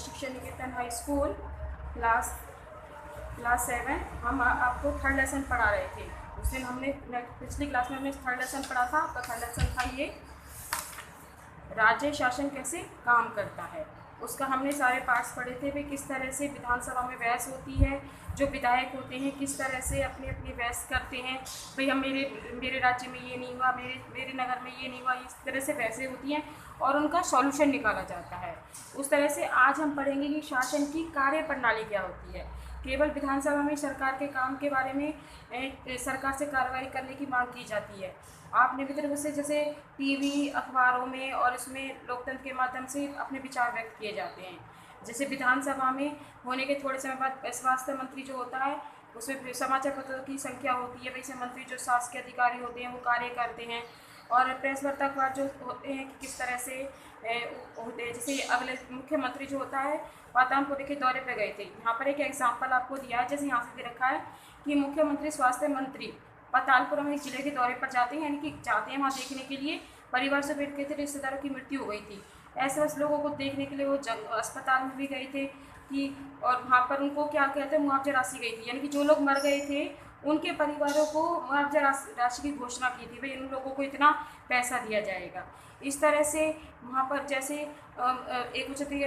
शिक्षा निकेतन high school class class 7। हम आपको थर्ड लेसन पढ़ा रहे थे। उस दिन हमने पिछली क्लास में हमने थर्ड लेसन पढ़ा था। आपका थर्ड लेसन था ये राज्य शासन कैसे काम करता है। उसका हमने सारे पार्ट्स पढ़े थे भाई, किस तरह से विधानसभा में बहस होती है, जो विधायक होते हैं किस तरह से अपनी अपनी बहस करते हैं भाई, हम मेरे राज्य में ये नहीं हुआ, मेरे नगर में ये नहीं हुआ, इस तरह से बहसें होती हैं और उनका सॉल्यूशन निकाला जाता है। उस तरह से आज हम पढ़ेंगे कि शासन की कार्य प्रणाली क्या होती है। केवल विधानसभा में सरकार के काम के बारे में सरकार से कार्रवाई करने की मांग की जाती है। आपने भी तरह से जैसे टीवी, अखबारों में और इसमें लोकतंत्र के माध्यम से अपने विचार व्यक्त किए जाते हैं। जैसे विधानसभा में होने के थोड़े समय बाद स्वास्थ्य मंत्री जो होता है, उसमें समाचार पत्रों की संख्या होती है। वैसे मंत्री जो शासकीय अधिकारी होते हैं वो कार्य करते हैं। और प्रेस वार्ता अखबार जो होते हैं कि किस तरह से होते हैं। जैसे अगले मुख्यमंत्री जो होता है वातानुकूलित के दौरे पर गए थे। यहाँ पर एक एग्जाम्पल आपको दिया है, जैसे यहाँ से दे रखा है कि मुख्यमंत्री स्वास्थ्य मंत्री पातालपुरम एक जिले के दौरे पर जाते हैं, यानी कि जाते हैं वहाँ देखने के लिए। परिवार से बैठ गए थे, रिश्तेदारों की मृत्यु हो गई थी, ऐसे वैसे लोगों को देखने के लिए वो अस्पताल में भी गए थे कि और वहाँ पर उनको क्या कहते हैं मुआवजा राशि गई थी, यानी कि जो लोग मर गए थे उनके परिवारों को मुआवजा राशि की घोषणा की थी भाई, उन लोगों को इतना पैसा दिया जाएगा। इस तरह से वहाँ पर जैसे एक उच्चतरीय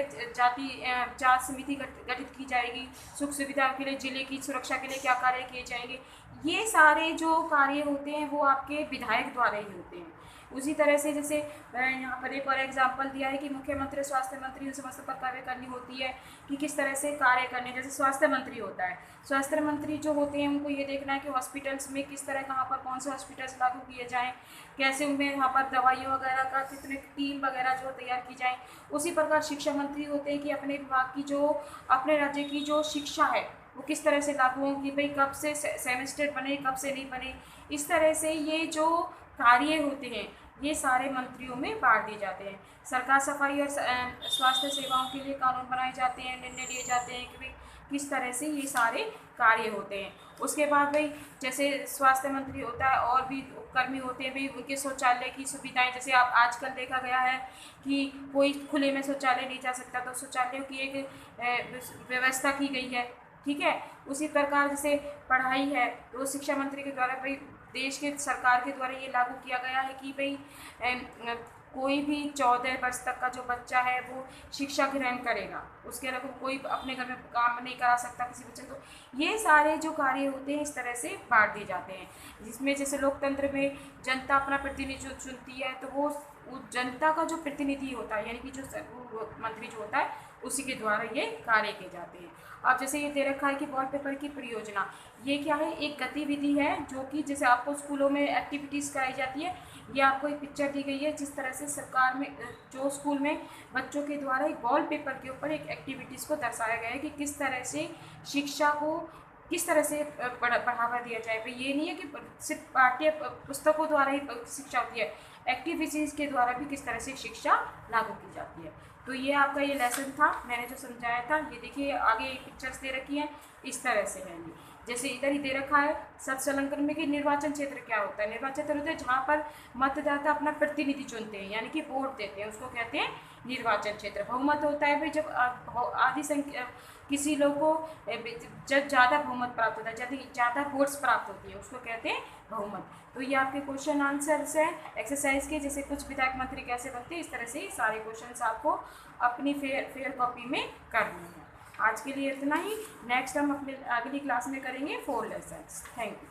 जांच समिति गठित की जाएगी, सुख सुविधा के लिए, जिले की सुरक्षा के लिए क्या कार्य किए जाएंगे। ये सारे जो कार्य होते हैं वो आपके विधायक द्वारा ही होते हैं। उसी तरह से जैसे यहाँ पर एक और एग्जाम्पल दिया है कि मुख्यमंत्री स्वास्थ्य मंत्री उन समस्त पर कार्य करनी होती है कि किस तरह से कार्य करने। जैसे स्वास्थ्य मंत्री होता है, स्वास्थ्य मंत्री जो होते हैं उनको ये देखना है कि हॉस्पिटल्स में किस तरह कहाँ पर कौन से हॉस्पिटल्स लागू किए जाएँ, कैसे उनमें यहाँ पर दवाइयों वगैरह का कितने टीम वगैरह जो तैयार की जाए। उसी प्रकार शिक्षा मंत्री होते हैं कि अपने विभाग की जो अपने राज्य की जो शिक्षा है वो किस तरह से लागू होगी, भाई कब से सेमेस्टर बने कब से नहीं बने। इस तरह से ये जो कार्य होते हैं ये सारे मंत्रियों में बांट दिए जाते हैं। सरकार सफाई और स्वास्थ्य सेवाओं के लिए कानून बनाए जाते हैं, निर्णय लिए जाते हैं कि भाई किस तरह से ये सारे कार्य होते हैं। उसके बाद भाई जैसे स्वास्थ्य मंत्री होता है और भी कर्मी होते हैं भाई, उनके शौचालय की सुविधाएं, जैसे आप आजकल देखा गया है कि कोई खुले में शौचालय नहीं जा सकता, तो शौचालयों की एक व्यवस्था की गई है, ठीक है। उसी प्रकार जैसे पढ़ाई है तो शिक्षा मंत्री के द्वारा भाई देश के सरकार के द्वारा ये लागू किया गया है कि भाई कोई भी 14 वर्ष तक का जो बच्चा है वो शिक्षा ग्रहण करेगा, उसके अलावा कोई अपने घर में काम नहीं करा सकता किसी बच्चे को। ये सारे जो कार्य होते हैं इस तरह से बांट दिए जाते हैं, जिसमें जैसे लोकतंत्र में जनता अपना प्रतिनिधि चुनती है, तो वो जनता का जो प्रतिनिधि होता है, यानी कि जो मंत्री जो होता है उसी के द्वारा ये कार्य किए जाते हैं। अब जैसे ये दे रखा है कि वॉलपेपर की परियोजना, ये क्या है, एक गतिविधि है जो कि जैसे आपको स्कूलों में एक्टिविटीज़ कराई जाती है। ये आपको एक पिक्चर दी गई है जिस तरह से सरकार में जो स्कूल में बच्चों के द्वारा एक वॉलपेपर के ऊपर एक एक्टिविटीज़ को दर्शाया गया है कि किस तरह से शिक्षा को किस तरह से बढ़ावा दिया जाए। भाई ये नहीं है कि सिर्फ पाठ्य पुस्तकों द्वारा ही शिक्षा होती है, एक्टिविटीज़ के द्वारा भी किस तरह से शिक्षा लागू की जाती है। तो ये आपका ये लेसन था, मैंने जो समझाया था। ये देखिए आगे पिक्चर्स दे रखी हैं, इस तरह से है ये। जैसे इधर ही दे रखा है सत्संकलन में कि निर्वाचन क्षेत्र क्या होता है। निर्वाचन क्षेत्र होता है जहाँ पर मतदाता अपना प्रतिनिधि चुनते हैं, यानी कि वोट देते हैं, उसको कहते हैं निर्वाचन क्षेत्र। बहुमत होता है भाई जब आधी संख्या किसी लोग को जब ज़्यादा बहुमत प्राप्त होता है, जब ज़्यादा वोट्स प्राप्त होती है उसको कहते हैं बहुमत। तो ये आपके क्वेश्चन आंसर्स हैं एक्सरसाइज के, जैसे कुछ विधायक मंत्री कैसे बनते हैं, इस तरह से सारे क्वेश्चंस आपको अपनी फेयर कॉपी में करने हैं। आज के लिए इतना ही, नेक्स्ट हम अपने अगली क्लास में करेंगे 4 लेसन्स। Thank you.